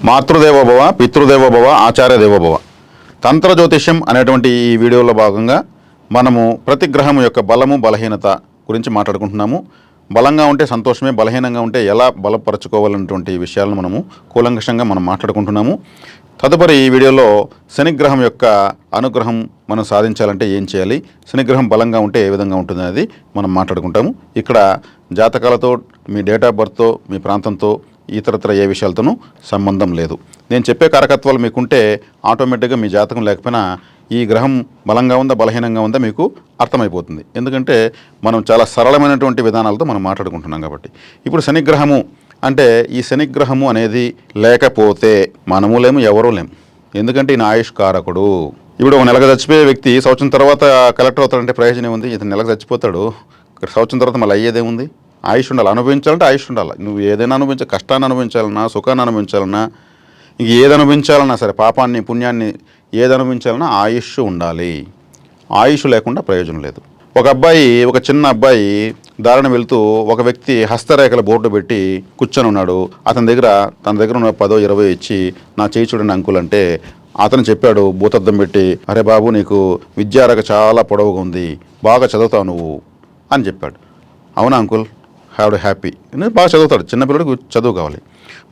మాతృదేవోభవ, పితృదేవోభవ, ఆచార్య దేవోభవ. తంత్ర జ్యోతిష్యం అనేటువంటి ఈ వీడియోలో భాగంగా మనము ప్రతి గ్రహం యొక్క బలము బలహీనత గురించి మాట్లాడుకుంటున్నాము. బలంగా ఉంటే సంతోషమే, బలహీనంగా ఉంటే ఎలా బలపరచుకోవాలనేటువంటి విషయాలను మనము కూలంకషంగా మనం మాట్లాడుకుంటున్నాము. తదుపరి ఈ వీడియోలో శనిగ్రహం యొక్క అనుగ్రహం మనం సాధించాలంటే ఏం చేయాలి, శనిగ్రహం బలంగా ఉంటే ఏ విధంగా ఉంటుంది అనేది మనం మాట్లాడుకుంటాము. ఇక్కడ జాతకాలతో, మీ డేట్ ఆఫ్ బర్త్తో, మీ ప్రాంతంతో, ఇతరత్ర ఏ విషయాలతోనూ సంబంధం లేదు. నేను చెప్పే కారకత్వాలు మీకుంటే ఆటోమేటిక్గా మీ జాతకం లేకపోయినా ఈ గ్రహం బలంగా ఉందా బలహీనంగా ఉందా మీకు అర్థమైపోతుంది. ఎందుకంటే మనం చాలా సరళమైనటువంటి విధానాలతో మనం మాట్లాడుకుంటున్నాం కాబట్టి. ఇప్పుడు శనిగ్రహము అంటే ఈ శనిగ్రహము అనేది లేకపోతే మనము లేము, ఎవరూ లేము. ఎందుకంటే ఈయన ఆయుష్ కారకుడు. ఇప్పుడు ఒక నెలకు చచ్చిపోయే వ్యక్తి సంవత్సరం తర్వాత కలెక్టర్ అవుతాడంటే ప్రయోజనం ఉంది. ఇతను నెలకు చచ్చిపోతాడు, సంవత్సరం తర్వాత మళ్ళీ అయ్యేదేముంది? ఆయుష్ ఉండాలి. అనుభవించాలంటే ఆయుష్ ఉండాలి. నువ్వు ఏదైనా కష్టాన్ని అనుభవించాలన్నా, సుఖాన్ని అనుభవించాలన్నా, ఇంక ఏది అనుభవించాలన్నా సరే, పాపాన్ని పుణ్యాన్ని ఏది అనుభవించాలన్నా ఆయుష్ ఉండాలి. ఆయుష్ లేకుండా ప్రయోజనం లేదు. ఒక చిన్న అబ్బాయి దారిన వెళ్తూ ఒక వ్యక్తి హస్తరేఖల బోర్డు పెట్టి కూర్చొని ఉన్నాడు. తన దగ్గర ఉన్న 10-20 ఇచ్చి నా చేయి చూడండి అంకుల్ అంటే అతను చెప్పాడు భూతద్దం పెట్టి, అరే బాబు నీకు విద్యారేఖ చాలా పొడవుగా ఉంది, బాగా చదువుతావు నువ్వు అని చెప్పాడు. అవునా అంకుల్, హ్యాపీ. బాగా చదువుతాడు, చిన్నపిల్లడికి చదువు కావాలి.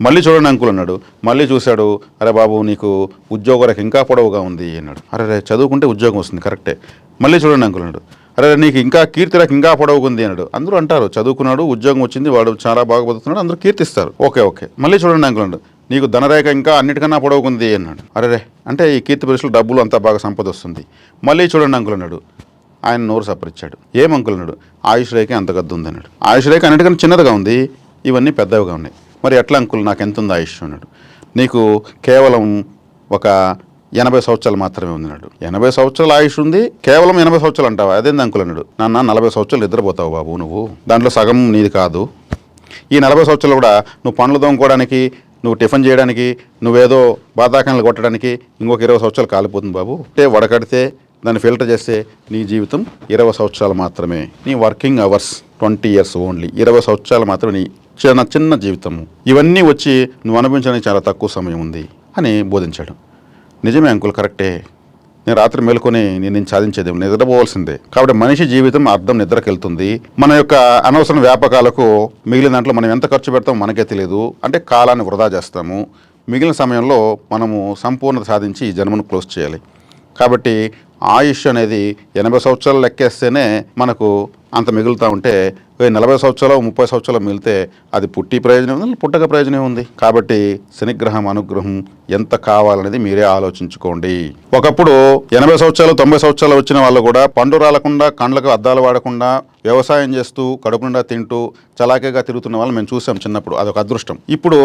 మళ్ళీ చూడండి అంకుల్ అన్నాడు. మళ్ళీ చూశాడు, అరే బాబు నీకు ఉద్యోగ రేఖ ఇంకా పొడవుగా ఉంది అన్నాడు. అరే చదువుకుంటే ఉద్యోగం వస్తుంది, కరెక్టే. మళ్ళీ చూడండి అంకుల్ అన్నాడు. అరే నీకు ఇంకా కీర్తి రేఖ ఇంకా పొడవుగా ఉంది అన్నాడు. అందరూ అంటారు చదువుకున్నాడు, ఉద్యోగం వచ్చింది, వాడు చాలా బాగా బతుకుతున్నాడు, అందరూ కీర్తిస్తారు. ఓకే. మళ్ళీ చూడండి అంకుల్ అన్నాడు. నీకు ధనరేఖ ఇంకా అన్నిటికన్నా పొడవుగా ఉంది అన్నాడు. అరే అంటే ఈ కీర్తి పరీక్షలు డబ్బులు అంతా బాగా సంపద వస్తుంది. మళ్ళీ చూడండి అంకుల్ అన్నాడు. ఆయన నోరు సపరిచ్చాడు. ఏం అంకుల్ అన్నాడు. ఆయుష్ రేఖ అంత గద్దు ఉంది అన్నాడు. ఆయుష్ రేఖ అన్నిటికన్నా చిన్నదిగా ఉంది, ఇవన్నీ పెద్దవిగా ఉన్నాయి. మరి ఎట్లా అంకుల్, నాకు ఎంత ఉంది ఆయుష్ అన్నాడు. నీకు కేవలం ఒక 80 సంవత్సరాలు మాత్రమే ఉంది అన్నాడు. 80 సంవత్సరాలు ఆయుష్ ఉంది, కేవలం 80 సంవత్సరాలు అంటావా? అదేంది అంకుల్ అన్నాడు. నాన్న 40 సంవత్సరాలు నిద్రపోతావు బాబు నువ్వు, దాంట్లో సగం నీది కాదు. ఈ 40 సంవత్సరాలు కూడా నువ్వు పనులు తోముకోవడానికి, నువ్వు టిఫిన్ చేయడానికి, నువ్వేదో బాధాకాయలు కొట్టడానికి ఇంకొక 20 సంవత్సరాలు కాలిపోతుంది బాబు. అంటే వడకడితే దాన్ని ఫిల్టర్ చేస్తే నీ జీవితం 20 సంవత్సరాలు మాత్రమే. నీ వర్కింగ్ అవర్స్ 20 ఇయర్స్ ఓన్లీ. 20 సంవత్సరాలు మాత్రమే నీ చిన్న జీవితము. ఇవన్నీ వచ్చి నువ్వు అనుభవించడానికి చాలా తక్కువ సమయం ఉంది అని బోధించాడు. నిజమే అంకుల్, కరెక్టే. నేను రాత్రి మేలుకొని నేను సాధించేది నిద్రపోవాల్సిందే. కాబట్టి మనిషి జీవితం అర్థం నిద్రకి వెళ్తుంది. మన యొక్క అనవసర వ్యాపకాలకు మిగిలిన దాంట్లో మనం ఎంత ఖర్చు పెడతామో మనకే తెలియదు. అంటే కాలాన్ని వృధా చేస్తాము. మిగిలిన సమయంలో మనము సంపూర్ణత సాధించి ఈ జన్మను క్లోజ్ చేయాలి. కాబట్టి ఆయుష్ అనేది 80 సంవత్సరాలు లెక్కేస్తేనే మనకు అంత మిగులుతూ ఉంటే 40 సంవత్సరాలు 30 సంవత్సరాలు మిగిలితే అది పుట్టి ప్రయోజనం ఉంది, పుట్టక ప్రయోజనం ఉంది. కాబట్టి శనిగ్రహం అనుగ్రహం ఎంత కావాలనేది మీరే ఆలోచించుకోండి. ఒకప్పుడు 80 సంవత్సరాలు 90 సంవత్సరాలు వచ్చిన వాళ్ళు కూడా పండు రాలకుండా, కండ్లకు అద్దాలు వాడకుండా, వ్యవసాయం చేస్తూ కడుపు నిండా తింటూ చలాకీగా తిరుగుతున్న వాళ్ళు మేము చూసాం చిన్నప్పుడు. అదొక అదృష్టం. ఇప్పుడు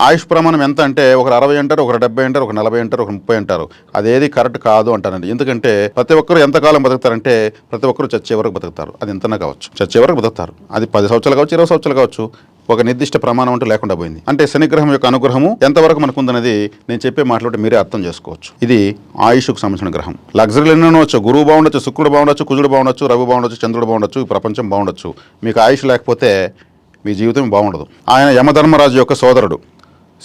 ఆయుష్ ప్రమాణం ఎంత అంటే ఒకరు 60 అంటారు, ఒకరు 70 అంటారు, ఒకరు 40 అంటారు, ఒకరు 30 అంటారు. అదేది కరెక్ట్ కాదు అంటానండి. ఎందుకంటే ప్రతి ఒక్కరు ఎంతకాలం బతుకుతారంటే ప్రతి ఒక్కరు చచ్చే వరకు బతుకుతారు. అది ఎంతనా కావచ్చు, చచ్చే వరకు బతుకుతారు. అది 10 సంవత్సరాలు కావచ్చు, 20 సంవత్సరాలు కావచ్చు. ఒక నిర్దిష్ట ప్రమాణం అంటూ లేకుండా పోయింది. అంటే శనిగ్రహం యొక్క అనుగ్రహము ఎంతవరకు మనకు ఉందనేది నేను చెప్పే మాటలు మీరే అర్థం చేసుకోవచ్చు. ఇది ఆయుష్కు సంబంధించిన గ్రహం. లగ్జరీలు ఎన్నో ఉండొచ్చు, గురువు బాగుండొచ్చు, శుక్రుడు బాగుండొచ్చు, కుజుడు బాగుండొచ్చు, రవి బాగుండొచ్చు, చంద్రుడు బాగుండొచ్చు, ఈ ప్రపంచం బాగుండొచ్చు. మీకు ఆయుష్ లేకపోతే మీ జీవితం బాగుండదు. ఆయన యమధర్మరాజు యొక్క సోదరుడు,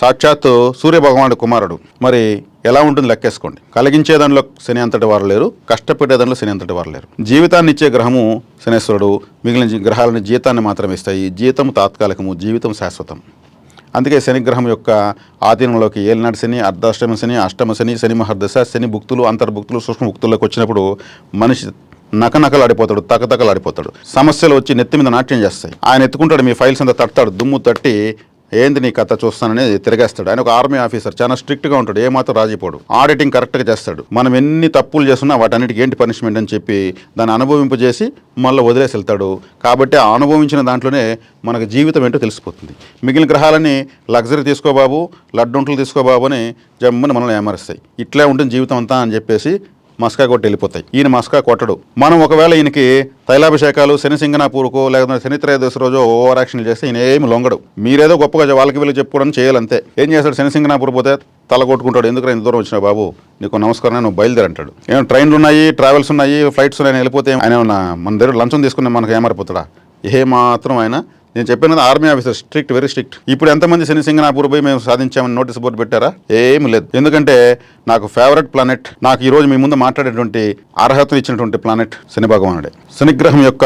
సాక్షాత్తు సూర్యభగవానుడి కుమారుడు. మరి ఎలా ఉంటుంది లెక్కేసుకోండి. కలిగించే దానిలో శని అంతటి వారు లేరు, కష్టపెట్టే దానిలో శని అంతటి వారు లేరు. జీవితాన్ని ఇచ్చే గ్రహము శనేశ్వరుడు. మిగిలిన గ్రహాలని జీతాన్ని మాత్రమే ఇస్తాయి. జీతం తాత్కాలికము, జీవితం శాశ్వతం. అందుకే శనిగ్రహం యొక్క ఆధీనంలోకి ఏలినాటి శని, అర్ధాష్టమ శని, అష్టమ శని, శని మహర్దశ, శని భుక్తులు, అంతర్భుక్తులు, సూక్ష్మ భుక్తుల్లోకి వచ్చినప్పుడు మనిషి నకనకలాడిపోతాడు, తకతకలాడిపోతాడు. సమస్యలు వచ్చి నెత్తి మీద నాట్యం చేస్తాయి. ఆయన ఎత్తుకుంటాడు, మీ ఫైల్స్ అంతా తడతాడు, దుమ్ము తట్టి ఏంది నీ కథ చూస్తానని తిరిగేస్తాడు. ఆయన ఒక ఆర్మీ ఆఫీసర్, చాలా స్ట్రిక్ట్గా ఉంటాడు, ఏమాత్రం రాజీపోడు. ఆడిటింగ్ కరెక్ట్గా చేస్తాడు. మనం ఎన్ని తప్పులు చేస్తున్నా వాటన్నిటికి ఏంటి పనిష్మెంట్ అని చెప్పి దాన్ని అనుభవింపజేసి మళ్ళీ వదిలేసి వెళ్తాడు. కాబట్టి ఆ అనుభవించిన దాంట్లోనే మనకు జీవితం ఏంటో తెలిసిపోతుంది. మిగిలిన గ్రహాలని లగ్జరీ తీసుకోబాబు, లడ్డుంటలు తీసుకోబాబు అని జమ్మని మనల్ని ఏమరుస్తాయి. ఇట్లే ఉంటుంది జీవితం అంతా అని చెప్పేసి మస్కా కొట్టి వెళ్ళిపోతాయి. ఈయన మస్కా కొట్టడు. మనం ఒకవేళ ఈయనకి తైలాభిషేకాలు, శని సింగనాపూర్కో లేకపోతే శని త్రయోదశి రోజు ఓవర్ యాక్షన్ చేస్తే ఈయన ఏమి లొంగడు. మీరేదో గొప్పగా వాళ్ళకి వీళ్ళు చెప్పుకోవడం చేయాలంతే. ఏం చేస్తాడు, శని సింగనాపూర్ పోతే తల కొట్టుకుంటాడు. ఎందుకంటే ఇంత దూరం వచ్చినా బాబు, నీకు నమస్కారం, నువ్వు బయలుదేరంటాడు. ఏమైనా ట్రైన్లు ఉన్నాయి, ట్రావెల్స్ ఉన్నాయి, ఫ్లైట్స్ ఉన్నాయి, వెళ్ళిపోతే ఆయన మన దగ్గర లంచం తీసుకుని మనకు ఏమారిపోతాడా? ఏమాత్రం ఆయన నేను చెప్పినది army officer, strict, very strict. ఇప్పుడు ఎంతమంది శని సింగనాపూర్ పోయి మేము సాధించామని నోటీస్ బోర్డు పెట్టారా? ఏమి లేదు. ఎందుకంటే నాకు ఫేవరెట్ ప్లానెట్, నాకు ఈరోజు మీ ముందు మాట్లాడేటువంటి అర్హతను ఇచ్చినటువంటి ప్లానెట్ శని భగవానుడే. శనిగ్రహం యొక్క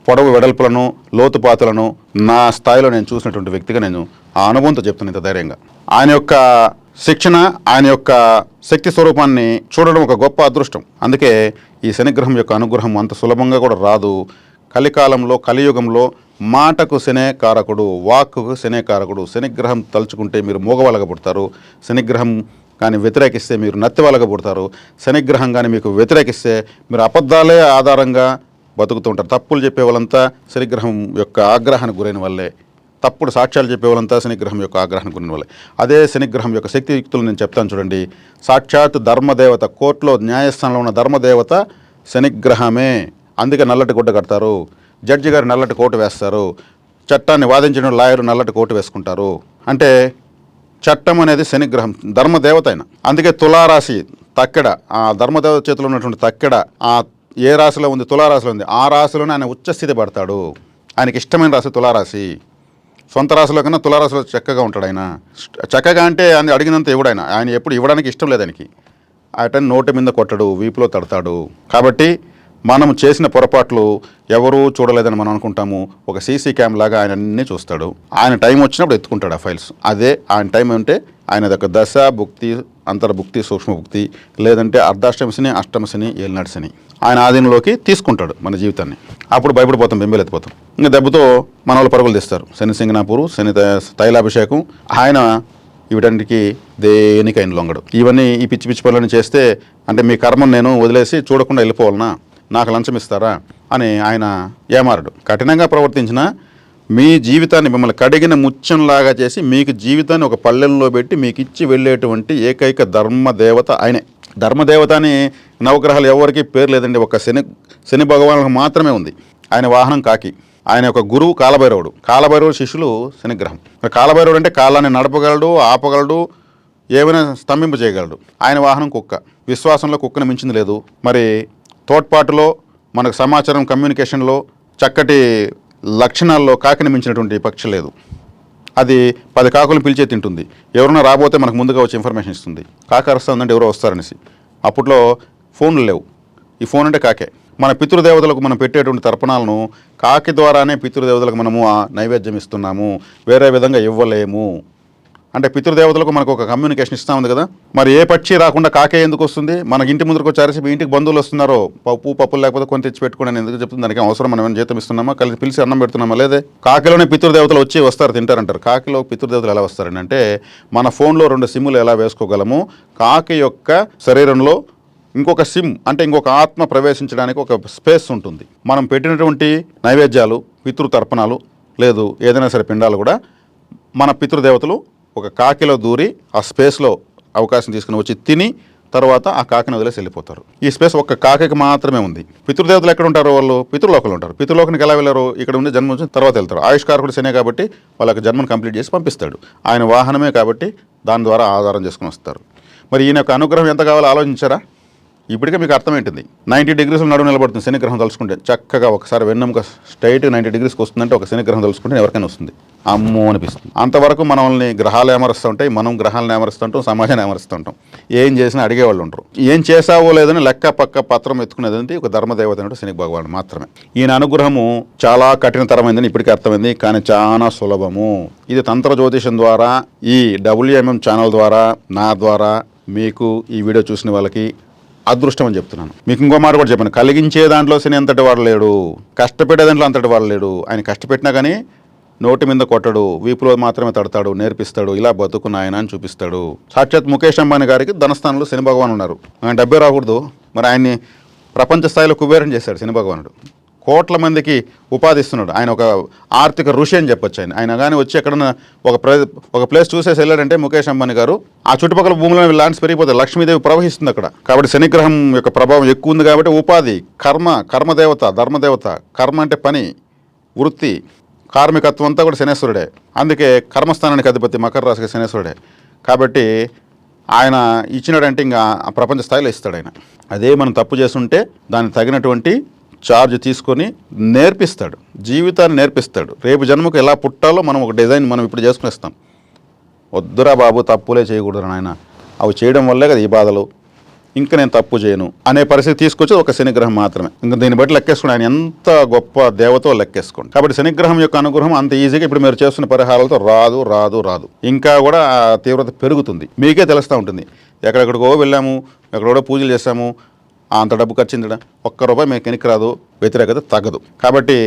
పొడవు వెడల్పులను, లోతుపాతులను నా స్థాయిలో నేను చూసినటువంటి వ్యక్తిగా నేను ఆ అనుభవంతో చెప్తున్నాను ఇంత ధైర్యంగా. ఆయన యొక్క శిక్షణ, ఆయన యొక్క శక్తి స్వరూపాన్ని చూడడం ఒక గొప్ప అదృష్టం. అందుకే ఈ శనిగ్రహం యొక్క అనుగ్రహం అంత సులభంగా కూడా రాదు. కలికాలంలో, కలియుగంలో మాటకు శనే కారకుడు, వాక్కుకు శనే కారకుడు. శనిగ్రహం తలుచుకుంటే మీరు మూగవాళ్ళగా పుడతారు. శనిగ్రహం కానీ వ్యతిరేకిస్తే మీరు నత్తివాళ్ళగా పుడతారు. శనిగ్రహం కానీ మీకు వ్యతిరేకిస్తే మీరు అబద్ధాలే ఆధారంగా బతుకుతూ ఉంటారు. తప్పులు చెప్పే వాళ్ళంతా శనిగ్రహం యొక్క ఆగ్రహానికి గురైన వాళ్ళే. తప్పుడు సాక్ష్యాలు చెప్పే వాళ్ళంతా శనిగ్రహం యొక్క ఆగ్రహానికి గురైన వాళ్ళే. అదే శనిగ్రహం యొక్క శక్తియుక్తులు నేను చెప్తాను చూడండి. సాక్షాత్ ధర్మదేవత, కోర్టులో న్యాయస్థానంలో ఉన్న ధర్మదేవత శనిగ్రహమే. అందుకే నల్లటి గుడ్డ కడతారు. జడ్జి గారు నల్లటి కోటు వేస్తారు. చట్టాన్ని వాదించిన లాయరు నల్లటి కోటు వేసుకుంటారు. అంటే చట్టం అనేది శనిగ్రహం, ధర్మదేవత అయిన. అందుకే తులారాశి తక్కెడ, ఆ ధర్మదేవత చేతిలో ఉన్నటువంటి తక్కెడ ఆ ఏ రాశిలో ఉంది? తులారాశిలో ఉంది. ఆ రాశిలోనే ఆయన ఉచ్చస్థితి పడతాడు. ఆయనకి ఇష్టమైన రాశి తులారాశి. సొంత రాశిలో కన్నా తులారాశిలో చక్కగా ఉంటాడు ఆయన. చక్కగా అంటే ఆయన అడిగినంత ఇవ్వడాయన. ఆయన ఎప్పుడు ఇవ్వడానికి ఇష్టం లేదు ఆయనకి. ఆయన నోటి మీద కొట్టడు, వీపులో తడతాడు. కాబట్టి మనం చేసిన పొరపాట్లు ఎవరూ చూడలేదని మనం అనుకుంటాము. ఒక సీసీ క్యామ్ లాగా ఆయన అన్నీ చూస్తాడు. ఆయన టైం వచ్చినప్పుడు ఎత్తుకుంటాడు ఆ ఫైల్స్. అదే ఆయన టైం అంటే ఆయన ఒక దశ భుక్తి, అంతర్భుక్తి, సూక్ష్మభుక్తి, లేదంటే అర్ధాష్టమ శని, అష్టమ శని, ఏలినాటి శని ఆయన ఆధీనంలోకి తీసుకుంటాడు మన జీవితాన్ని. అప్పుడు భయపడిపోతాం, బెంబేలెత్తిపోతాం. ఇంకా దెబ్బతో మన వాళ్ళు పరుగులు తీస్తారు. శని సింగనాపూరు, శని తైలాభిషేకం. ఆయన వీటన్నిటికీ దేనికి ఆయన లొంగడు. ఇవన్నీ ఈ పిచ్చి పిచ్చి పనులను చేస్తే అంటే మీ కర్మను నేను వదిలేసి చూడకుండా వెళ్ళిపోవాలనా, నాకు లంచం ఇస్తారా అని ఆయన ఏమారడు. కఠినంగా ప్రవర్తించిన మీ జీవితాన్ని మిమ్మల్ని కడిగిన ముత్యంలాగా చేసి మీకు జీవితాన్ని ఒక పల్లెల్లో పెట్టి మీకు ఇచ్చి వెళ్ళేటువంటి ఏకైక ధర్మదేవత ఆయనే. ధర్మదేవత అని నవగ్రహాలు ఎవరికి పేరు లేదండి. ఒక శని భగవానులకు మాత్రమే ఉంది. ఆయన వాహనం కాకి. ఆయన యొక్క గురువు కాలభైరవుడు. కాలభైరవుడు శిష్యులు శనిగ్రహం. కాలభైరవుడు అంటే కాలాన్ని నడపగలడు, ఆపగలడు, ఏమైనా స్తంభింప చేయగలడు. ఆయన వాహనం కుక్క. విశ్వాసంలో కుక్కను మించింది లేదు. మరి తోడ్పాటులో, మనకు సమాచారం, కమ్యూనికేషన్లో, చక్కటి లక్షణాల్లో కాకిని మించినటువంటి పక్షి లేదు. అది 10 కాకులను పిలిచే తింటుంది. ఎవరైనా రాబోతే మనకు ముందుగా వచ్చి ఇన్ఫర్మేషన్ ఇస్తుంది. కాకి అరుస్తుందంటే ఎవరో వస్తారనేసి. అప్పట్లో ఫోన్లు లేవు. ఈ ఫోన్ అంటే కాకే. మన పితృదేవతలకు మనం పెట్టేటువంటి తర్పణాలను కాకి ద్వారానే పితృదేవతలకు మనము నైవేద్యం ఇస్తున్నాము. వేరే విధంగా ఇవ్వలేము. అంటే పితృదేవతలకు మనకు ఒక కమ్యూనికేషన్ ఇస్తూ ఉంది కదా. మరి ఏ పక్షి రాకుండా కాకే ఎందుకు వస్తుంది? మనకి ఇంటి ముందుకు వచ్చారేసి మీ ఇంటికి బంధువులు వస్తున్నారో పప్పులు లేకపోతే కొన్ని తెచ్చి పెట్టుకుని ఎందుకు చెప్తుంది? దానికి అవసరం మనం ఏమైనా జీతం ఇస్తున్నామా? కలిసి పిలిచి అన్నం పెడుతున్నామా? లేదే. కాకిలోనే పితృదేవతలు వచ్చి వస్తారు, తింటారంటారు. కాకిలో పితృదేవతలు ఎలా వస్తారని అంటే మన ఫోన్లో 2 సిమ్ములు ఎలా వేసుకోగలము, కాకి యొక్క శరీరంలో ఇంకొక సిమ్ అంటే ఇంకొక ఆత్మ ప్రవేశించడానికి ఒక స్పేస్ ఉంటుంది. మనం పెట్టినటువంటి నైవేద్యాలు, పితృతర్పణాలు, లేదు ఏదైనా సరే పిండాలు కూడా మన పితృదేవతలు ఒక కాకిలో దూరి ఆ స్పేస్లో అవకాశం తీసుకుని వచ్చి తిని తర్వాత ఆ కాకిని వదిలేసి వెళ్ళిపోతారు. ఈ స్పేస్ ఒక్క కాకికి మాత్రమే ఉంది. పితృదేవతలు ఎక్కడ ఉంటారు? వాళ్ళు పితృలోకంలో ఉంటారు. పితృలోకానికి ఎలా వెళ్ళారు? ఇక్కడ ఉండి జన్మ వచ్చిన తర్వాత వెళ్తారు. ఆయుష్కారకుడు శనే కాబట్టి వాళ్ళకి జన్మను కంప్లీట్ చేసి పంపిస్తాడు. ఆయన వాహనమే కాబట్టి దాని ద్వారా ఆధారం చేసుకుని వస్తారు. మరి ఈయన యొక్క అనుగ్రహం ఎంత కావాలో ఆలోచించారా? ఇప్పటికే మీకు అర్థమేంటింది. 90 డిగ్రీస్ నడువు నిలబడుతుంది శనిగ్రహం తలుచుకుంటే. చక్కగా ఒకసారి వెన్నెముక స్ట్రైట్ 90 డిగ్రీస్కి వస్తుందంటే ఒక శనిగ్రహం తలుచుకుంటే ఎవరికైనా వస్తుంది. అమ్మో అనిపిస్తుంది. అంతవరకు మనల్ని గ్రహాలు ఏమరుస్తూ ఉంటాయి, మనం గ్రహాలను ఏమరుస్తుంటాం, సమాజాన్ని ఏమరుస్తుంటాం. ఏం చేసినా అడిగేవాళ్ళు ఉంటారు. ఏం చేసావో లేదని లెక్క పక్క పత్రం ఎత్తుకునేది ఒక ధర్మదేవత అంటే శని భగవానుడు మాత్రమే. ఈయన అనుగ్రహము చాలా కఠినతరమైందని ఇప్పటికీ అర్థమైంది, కానీ చాలా సులభము. ఇది తంత్ర జ్యోతిషం ద్వారా, ఈ WMM ఛానల్ ద్వారా, నా ద్వారా మీకు ఈ వీడియో చూసిన వాళ్ళకి అదృష్టం అని చెప్తున్నాను. మీకు ఇంకో మాట కూడా చెప్పాను, కలిగించే దాంట్లో శని అంతటి వాడు లేడు, కష్టపెట్టే దాంట్లో అంతటి వాడు లేడు. ఆయన కష్టపెట్టినా కానీ నోటి మీద కొట్టడు, వీపులో మాత్రమే తడతాడు, నేర్పిస్తాడు, ఇలా బతుకున్న ఆయన అని చూపిస్తాడు. సాక్షాత్ ముఖేష్ అంబానీ గారికి ధనస్థానంలో శని భగవాన్ ఉన్నారు. ఆయన డబ్బే రాకూడదు, మరి ఆయన్ని ప్రపంచ స్థాయిలో కుబేరం చేశాడు శని భగవానుడు. కోట్ల మందికి ఉపాధి ఇస్తున్నాడు. ఆయన ఒక ఆర్థిక ఋషి అని చెప్పొచ్చు. ఆయన కానీ వచ్చి ఎక్కడన్నా ఒక ప్లేస్ చూసేసి వెళ్ళాడంటే ముఖేష్ అంబానీ గారు, ఆ చుట్టుపక్కల భూములో ల్యాండ్స్ పెరిగిపోతాయి, లక్ష్మీదేవి ప్రవహిస్తుంది అక్కడ. కాబట్టి శనిగ్రహం యొక్క ప్రభావం ఎక్కువ ఉంది కాబట్టి ఉపాధి, కర్మదేవత, ధర్మదేవత. కర్మ అంటే పని, వృత్తి, కార్మికత్వం అంతా కూడా శనేశ్వరుడే. అందుకే కర్మస్థానానికి అధిపతి మకర రాశికి శనేశ్వరుడే. కాబట్టి ఆయన ఇచ్చినాడంటే ఇంకా ప్రపంచ స్థాయిలో ఇస్తాడు ఆయన. అదే మనం తప్పు చేస్తుంటే దానికి తగినటువంటి ఛార్జ్ తీసుకొని నేర్పిస్తాడు, జీవితాన్ని నేర్పిస్తాడు. రేపు జన్మకు ఎలా పుట్టాలో మనం ఒక డిజైన్ మనం ఇప్పుడు చేసుకునేస్తాం. వద్దురా బాబు, తప్పులే చేయకూడదు నాయన, అవి చేయడం వల్లే కదా ఈ బాధలు, ఇంకా నేను తప్పు చేయను అనే పరిస్థితి తీసుకొచ్చి ఒక శనిగ్రహం మాత్రమే. ఇంకా దీన్ని బట్టి లెక్కేసుకోండి ఆయన ఎంత గొప్ప దేవతో లెక్కేసుకోండి. కాబట్టి శనిగ్రహం యొక్క అనుగ్రహం అంత ఈజీగా ఇప్పుడు మీరు చేస్తున్న పరిహారాలతో రాదు రాదు రాదు, ఇంకా కూడా తీవ్రత పెరుగుతుంది. మీకే తెలుస్తూ ఉంటుంది. ఎక్కడెక్కడికో వెళ్ళాము, ఎక్కడో పూజలు చేశాము, అంత డబ్బు ఖర్చిందడా, ₹1 మీకు వెనక్కి రాదు, వ్యతిరేకత తగ్గదు. కాబట్టి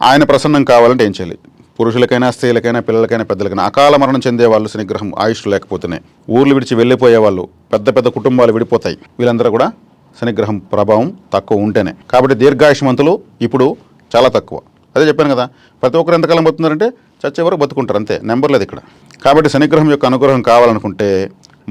ఆయన ప్రసన్నం కావాలంటే ఏం చేయాలి? పురుషులకైనా స్త్రీలకైనా పిల్లలకైనా పెద్దలకైనా అకాల మరణం చెందేవాళ్ళు శనిగ్రహం ఆయుష్ లేకపోతేనే, ఊర్లు విడిచి వెళ్ళిపోయే వాళ్ళు, పెద్ద పెద్ద కుటుంబాలు విడిపోతాయి, వీళ్ళందరూ కూడా శనిగ్రహం ప్రభావం తక్కువ ఉంటేనే. కాబట్టి దీర్ఘాయుష్మంతులు ఇప్పుడు చాలా తక్కువ. అదే చెప్పాను కదా, ప్రతి ఒక్కరు ఎంతకాలం బతుకుతున్నారంటే చచ్చే వరకు బతుకుంటారు, అంతే, నెంబర్ లేదు ఇక్కడ. కాబట్టి శనిగ్రహం యొక్క అనుగ్రహం కావాలనుకుంటే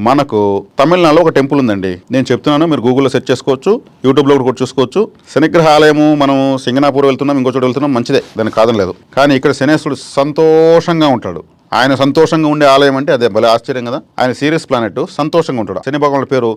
మనకు తమిళనాడులో ఒక టెంపుల్ ఉందండి, నేను చెప్తున్నాను, మీరు గూగుల్లో సెర్చ్ చేసుకోవచ్చు, యూట్యూబ్లో కూడా చూసుకోవచ్చు. శనిగ్రహ ఆలయము మనం సింగనాపూర్ వెళ్తున్నాం, ఇంకో చోట వెళ్తున్నాం, మంచిదే, దానికి కాదని లేదు. కానీ ఇక్కడ శనేశ్వరుడు సంతోషంగా ఉంటాడు. ఆయన సంతోషంగా ఉండే ఆలయం అంటే అదే భలే ఆశ్చర్యం కదా. ఆయన సీరియస్ ప్లానెట్, సంతోషంగా ఉంటాడు. శని భగవానుడి పేరు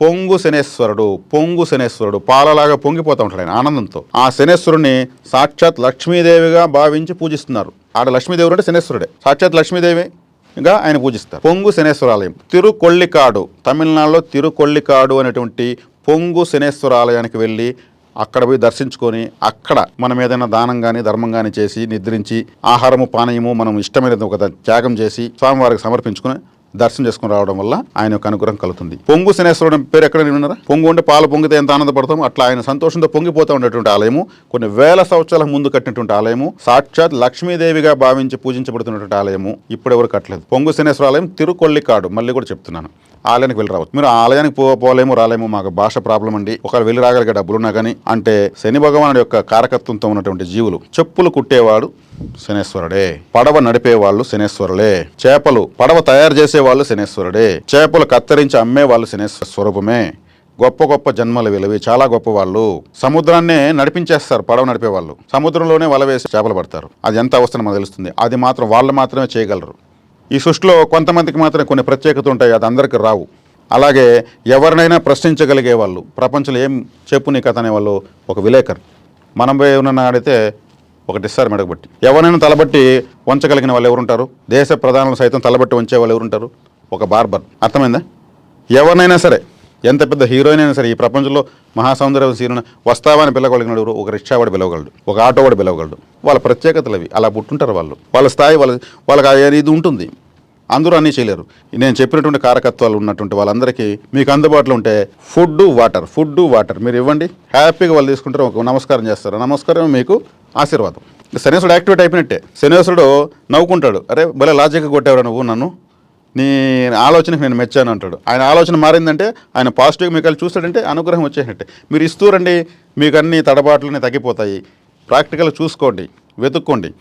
పొంగు శనేశ్వరుడు. పొంగు శనేశ్వరుడు, పాలలాగా పొంగిపోతూ ఉంటాడు ఆయన ఆనందంతో. ఆ శనేశ్వరుని సాక్షాత్ లక్ష్మీదేవిగా భావించి పూజిస్తున్నారు. ఆడ లక్ష్మీదేవుడు అంటే శనేశ్వరుడే, సాక్షాత్ లక్ష్మీదేవిగా ఆయన పూజిస్తారు. పొంగు శనేశ్వరాలయం తిరుకొల్లికాడు, తమిళనాడులో తిరుకొల్లికాడు అనేటువంటి పొంగు శనేశ్వర ఆలయానికి వెళ్ళి అక్కడ పోయి దర్శించుకొని, అక్కడ మనం ఏదైనా దానం కానీ ధర్మం కానీ చేసి నిద్రించి ఆహారము పానీయము మనం ఇష్టమైనది ఒక త్యాగం చేసి స్వామివారికి సమర్పించుకుని దర్శనం చేసుకుని రావడం వల్ల ఆయన యొక్క అనుగ్రహం కలుగుతుంది. పొంగు శనేశ్వరుడు పేరు ఎక్కడ విన్నారా? పొంగు అంటే పాలు పొంగితే ఎంత ఆనందపడతామో అట్లా ఆయన సంతోషంతో పొంగిపోతూ ఉండేటువంటి ఆలయము, కొన్ని వేల సంవత్సరాల ముందు కట్టినటువంటి ఆలయము, సాక్షాత్ లక్ష్మీదేవిగా భావించి పూజించబడుతున్నటువంటి ఆలయము, ఇప్పుడు ఎవరు కట్టలేదు. పొంగు శనేశ్వర ఆలయం తిరుకొల్లికాడు, మళ్ళీ కూడా చెప్తున్నాను, ఆలయానికి వెళ్ళి రావచ్చు. మీరు ఆలయానికి పోలేము రాలేము, మాకు భాష ప్రాబ్లం అండి, ఒకవేళ వెళ్ళి రాగలిగే డబ్బులున్నా కానీ అంటే శని భగవానుడి యొక్క కారకత్వంతో ఉన్నటువంటి జీవులు, చెప్పులు కుట్టేవాడు శనేశ్వరుడే, పడవ నడిపేవాళ్ళు శనేశ్వరులే, చేపలు పడవ తయారు చేసేవాళ్ళు శనేశ్వరుడే, చేపలు కత్తిరించి అమ్మేవాళ్ళు శనేశ్వర స్వరూపమే. గొప్ప గొప్ప జన్మలు వీళ్ళవి, చాలా గొప్ప వాళ్ళు. సముద్రాన్నే నడిపించేస్తారు పడవ నడిపేవాళ్ళు, సముద్రంలోనే వల వేసి చేపలు పడతారు. అది ఎంత అవసరం మనకు తెలుస్తుంది. అది మాత్రం వాళ్ళు మాత్రమే చేయగలరు. ఈ సృష్టిలో కొంతమందికి మాత్రమే కొన్ని ప్రత్యేకత ఉంటాయి, అది అందరికీ రావు. అలాగే ఎవరినైనా ప్రశ్నించగలిగే వాళ్ళు, ప్రపంచంలో ఏం చెప్పు నీ కథ అనేవాళ్ళు ఒక విలేకరు, మనం పోయి ఏమన్నా ఆడితే ఒకటి ఇస్తారు మెడగబట్టి. ఎవరైనా తలబట్టి వంచగలిగిన వాళ్ళు ఎవరుంటారు? దేశ ప్రధానులు సైతం తలబట్టి వంచే వాళ్ళు ఎవరుంటారు? ఒక బార్బర్. అర్థమైందా? ఎవరినైనా సరే, ఎంత పెద్ద హీరోయిన్ అయినా సరే, ఈ ప్రపంచంలో మహాసౌందర్య హీరోయిన్ వస్తావా అని పిలవగలిగినడు ఒక రిక్షావాడు పిలవగలడు, ఒక ఆటోవాడు పిలవగలడు. వాళ్ళ ప్రత్యేకతలు అవి, అలా పుట్టుంటారు వాళ్ళు. వాళ్ళ స్థాయి వాళ్ళకి ఇది ఉంటుంది. అందరూ అన్నీ చేయలేరు. నేను చెప్పినటువంటి కారకత్వాలు ఉన్నటువంటి వాళ్ళందరికీ మీకు అందుబాటులో ఉంటే ఫుడ్ వాటర్ మీరు ఇవ్వండి, హ్యాపీగా వాళ్ళు తీసుకుంటారు, ఒక నమస్కారం చేస్తారు, నమస్కారం మీకు ఆశీర్వాదం. శనేశ్వరుడు యాక్టివేట్ అయిపోయినట్టే. శనేశ్వరుడు నవ్వుకుంటాడు, అరే భలే లాజిక్గా కొట్టేవారు నువ్వు నన్ను, నీ ఆలోచనకు నేను మెచ్చాను అంటాడు. ఆయన ఆలోచన మారిందంటే, ఆయన పాజిటివ్గా మీకు చూస్తాడంటే అనుగ్రహం వచ్చేసినట్టే. మీరు ఇస్తూ రండి, మీకు అన్ని తడబాట్లనే తగ్గిపోతాయి. ప్రాక్టికల్గా చూసుకోండి, వెతుక్కోండి.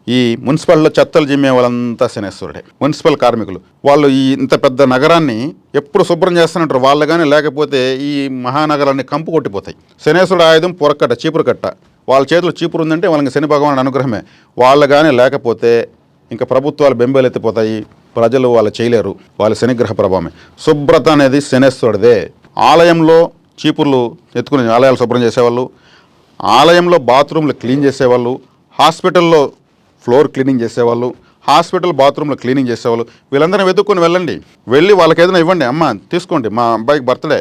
ఈ మున్సిపల్లో చెత్తలు జిమ్మే వాళ్ళంతా శనేశ్వరుడే. మున్సిపల్ కార్మికులు వాళ్ళు ఈ ఇంత పెద్ద నగరాన్ని ఎప్పుడు శుభ్రం చేస్తున్నట్టు, వాళ్ళు కానీ లేకపోతే ఈ మహానగరాన్ని కంపు కొట్టిపోతాయి. శనేశ్వరుడు ఆయుధం పొరకట్ట, చీపురు కట్ట. వాళ్ళ చేతిలో చీపురు ఉందంటే వాళ్ళకి శని భగవానుడి అనుగ్రహమే. వాళ్ళు కానీ లేకపోతే ఇంకా ప్రభుత్వాలు బెంబేలెత్తిపోతాయి, ప్రజలు వాళ్ళు చేయలేరు, వాళ్ళ శనిగ్రహ ప్రభావమే. శుభ్రత అనేది శనేశ్వరుడిదే. ఆలయంలో చీపుర్లు ఎత్తుకుని ఆలయాలు శుభ్రం చేసేవాళ్ళు, ఆలయంలో బాత్రూమ్లు క్లీన్ చేసేవాళ్ళు, హాస్పిటల్లో ఫ్లోర్ క్లీనింగ్ చేసేవాళ్ళు, హాస్పిటల్ బాత్రూంలో క్లీనింగ్ చేసేవాళ్ళు, వీళ్ళందరినీ వెతుక్కొని వెళ్ళండి. వెళ్ళి వాళ్ళకి ఏదైనా ఇవ్వండి, అమ్మ తీసుకోండి, మా అబ్బాయికి బర్త్డే,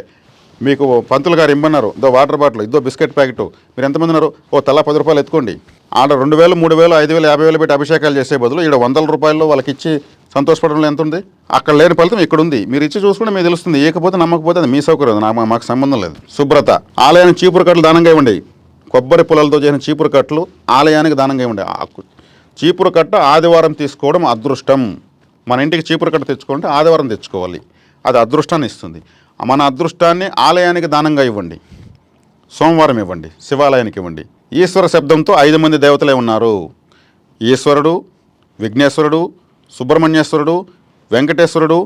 మీకు పంతులు గారు ఇమ్మన్నారు, ఇదో వాటర్ బాటిల్, ఇదో బిస్కెట్ ప్యాకెట్, మీరు ఎంతమంది ఉన్నారు, తలా ₹10 ఎత్తుకోండి. ఆడ 2000, 3000, 5000, 50,000 పెట్టి అభిషేకాలు చేసే బదులు ఇక్కడ ₹100 వాళ్ళకి ఇచ్చి సంతోషపడంలో ఎంత ఉంది? అక్కడ లేని ఫలితం ఇక్కడ ఉంది. మీరు ఇచ్చి చూసుకుంటే మీకు తెలుస్తుంది. ఇకపోతే నమ్మకపోతే అది మీ సౌకర్యం, మాకు సంబంధం లేదు. శుభ్రత, ఆలయానికి చీపురు కట్టలు దానంగా ఇవ్వండి. కొబ్బరి పొలాలతో చేసిన చీపురు కట్టలు ఆలయానికి దానంగా ఇవ్వండి. చీపురు కట్ట ఆదివారం తీసుకోవడం అదృష్టం. మన ఇంటికి చీపురు కట్ట తెచ్చుకోవాలంటే ఆదివారం తెచ్చుకోవాలి, అది అదృష్టాన్ని ఇస్తుంది. మన అదృష్టాన్ని ఆలయానికి దానంగా ఇవ్వండి, సోమవారం ఇవ్వండి, శివాలయానికి ఇవ్వండి. ఈశ్వర శబ్దంతో 5 మంది దేవతలే ఉన్నారు. ఈశ్వరుడు, విఘ్నేశ్వరుడు, సుబ్రహ్మణ్యేశ్వరుడు, వెంకటేశ్వరుడు,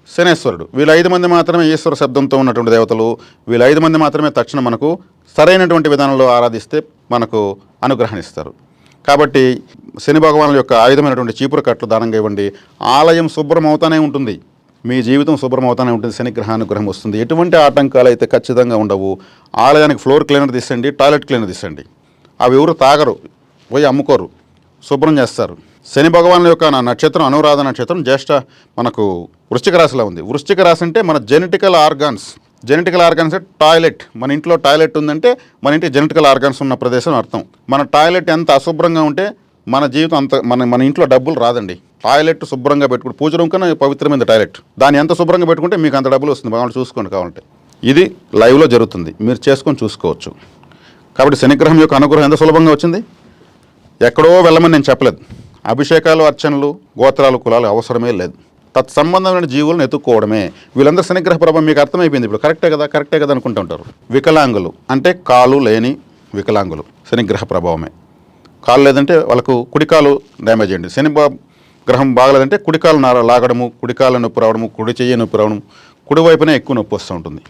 శనేశ్వరుడు. వీళ్ళు 5 మంది మాత్రమే ఈశ్వర శబ్దంతో ఉన్నటువంటి దేవతలు. వీళ్ళు 5 మంది మాత్రమే తక్షణం మనకు సరైనటువంటి విధానంలో ఆరాధిస్తే మనకు అనుగ్రహాన్నిస్తారు. కాబట్టి శని భగవానుల యొక్క ఆయుధమైనటువంటి చీపురు కట్లు దానంగా ఇవ్వండి. ఆలయం శుభ్రం అవుతానే ఉంటుంది, మీ జీవితం శుభ్రం అవుతానే ఉంటుంది, శనిగ్రహానుగ్రహం వస్తుంది. ఎటువంటి ఆటంకాలు అయితే ఖచ్చితంగా ఉండవు. ఆలయానికి ఫ్లోర్ క్లీనర్ తీసండి, టాయిలెట్ క్లీనర్ తీసండి, అవి ఎవరు తాగరు, పోయి అమ్ముకోరు, శుభ్రం చేస్తారు. శని భగవాన్ యొక్క నక్షత్రం అనురాధ నక్షత్రం జ్యేష్ఠ మనకు వృశ్చిక రాశిలో ఉంది. వృశ్చిక రాశి అంటే మన జెనెటికల్ ఆర్గాన్స్ అంటే టాయిలెట్. మన ఇంట్లో టాయిలెట్ ఉందంటే మన ఇంటి జెనెటికల్ ఆర్గాన్స్ ఉన్న ప్రదేశం అర్థం. మన టాయిలెట్ ఎంత అశుభ్రంగా ఉంటే మన జీవితం అంత మన ఇంట్లో డబ్బులు రాదండి. టాయిలెట్ శుభ్రంగా పెట్టుకుంటే, పూజ రూమ్ కన్నా పవిత్రమైన టాయిలెట్, దాన్ని ఎంత శుభ్రంగా పెట్టుకుంటే మీకు అంత డబ్బులు వస్తుంది. బాగా చూసుకోండి కావాలంటే. ఇది లైవ్లో జరుగుతుంది, మీరు చేసుకొని చూసుకోవచ్చు. కాబట్టి శనిగ్రహం యొక్క అనుగ్రహం ఎంత సులభంగా వచ్చింది. ఎక్కడో వెళ్ళమని నేను చెప్పలేదు. అభిషేకాలు, అర్చనలు, గోత్రాలు, కులాలు అవసరమే లేదు. తత్సంబంధమైన జీవులను ఎత్తుక్కోవడమే. వీళ్ళందరూ శనిగ్రహ ప్రభావం మీకు అర్థమైపోయింది. ఇప్పుడు కరెక్టే కదా అనుకుంటూ ఉంటారు. వికలాంగులు అంటే కాలు లేని వికలాంగులు శనిగ్రహ ప్రభావమే. కాలు లేదంటే వాళ్ళకు కుడికాలు డ్యామేజ్ అయ్యింది. శని గ్రహం బాగలేదంటే కుడికాలు లాగడము, కుడికాల నొప్పి రావడము, కుడి చెయ్యి నొప్పి రావడం, కుడివైపునే ఎక్కువ నొప్పి వస్తూ ఉంటుంది.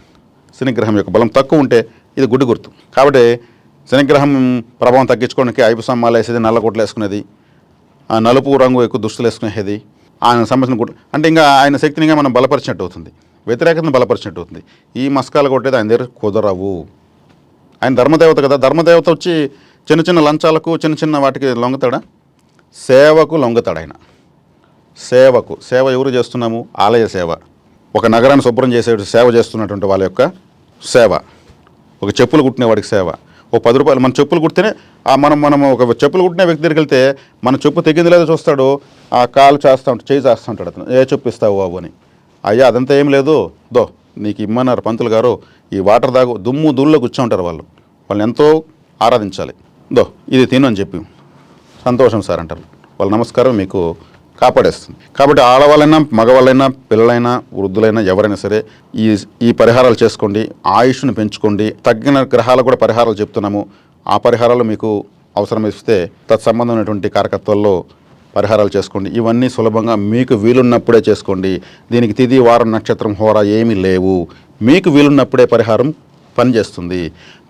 శనిగ్రహం యొక్క బలం తక్కువ ఉంటే ఇది గుడ్డి గుర్తు. కాబట్టి శనిగ్రహం ప్రభావం తగ్గించుకోవడానికి ఐపు సమ్మాలు వేసేది, నల్లగుడ్లు వేసుకునేది, ఆ నలుపు రంగు ఎక్కువ దుస్తులు వేసుకునేది, ఆయన సంబంధించిన గుడ్లు అంటే ఇంకా ఆయన శక్తిని ఇంకా మనం బలపరిచినట్టు అవుతుంది, వ్యతిరేకతను బలపరిచినట్టు అవుతుంది. ఈ మస్కాలు కొట్టేది ఆయన దగ్గర కుదరవు. ఆయన ధర్మదేవత కదా. ధర్మదేవత వచ్చి చిన్న చిన్న లంచాలకు, చిన్న చిన్న వాటికి లొంగతాడా? సేవకు లొంగతాడు ఆయన. సేవ ఎవరు చేస్తున్నాము? ఆలయ సేవ. ఒక నగరాన్ని శుభ్రం చేసే సేవ చేస్తున్నటువంటి వాళ్ళ యొక్క సేవ. ఒక చెప్పులు కుట్టిన వాడికి సేవ. ఓ 10 రూపాయలు మన చెప్పులు కుడితేనే మనం ఒక చెప్పులు కుట్టిన వ్యక్తి దగ్గరికి వెళ్తే మన చెప్పు తెగింది లేదో చూస్తాడు, ఆ కాలు చేస్తూ ఉంటాడు, చేయి చేస్తూ ఉంటాడు. అతను ఏ చెప్పు ఇస్తావు బాబు అని. అయ్యా అదంతా ఏం లేదు, నీకు ఇమ్మన్నారు పంతులు గారు, ఈ వాటర్ దాగు, దుమ్ము దూళ్ళలో కూర్చో ఉంటారు వాళ్ళని ఎంతో ఆరాధించాలి. ఇది తిను అని చెప్పి సంతోషం సార్ అంటారు. వాళ్ళ నమస్కారం మీకు కాపాడేస్తుంది. కాబట్టి ఆడవాళ్ళైనా, మగవాళ్ళైనా, పిల్లలైనా, వృద్ధులైనా ఎవరైనా సరే ఈ పరిహారాలు చేసుకోండి. ఆయుష్ను పెంచుకోండి. తగ్గిన గ్రహాలు కూడా పరిహారాలు చెప్తున్నాము. ఆ పరిహారాలు మీకు అవసరమిస్తే తత్సంబంధమైనటువంటి కారకత్వాల్లో పరిహారాలు చేసుకోండి. ఇవన్నీ సులభంగా మీకు వీలున్నప్పుడే చేసుకోండి. దీనికి తిథి, వారం, నక్షత్రం, హోరా ఏమీ లేవు. మీకు వీలున్నప్పుడే పరిహారం పనిచేస్తుంది.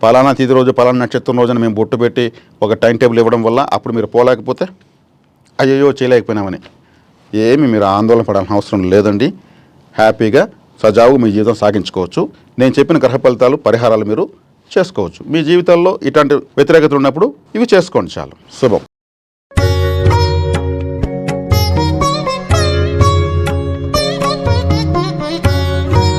పలానా తిథి రోజు, పలానా నక్షత్రం రోజున మేము బొట్టు పెట్టి ఒక టైం టేబుల్ ఇవ్వడం వల్ల అప్పుడు మీరు పోలేకపోతే అయ్యో చేయలేకపోయినామని ఏమి మీరు ఆందోళన పడాల్సిన అవసరం లేదండి. హ్యాపీగా సజావు మీ జీవితం సాగించుకోవచ్చు. నేను చెప్పిన గ్రహ ఫలితాలు, పరిహారాలు మీరు చేసుకోవచ్చు. మీ జీవితాల్లో ఇట్లాంటి వ్యతిరేకతలు ఉన్నప్పుడు ఇవి చేసుకోండి చాలు. శుభం.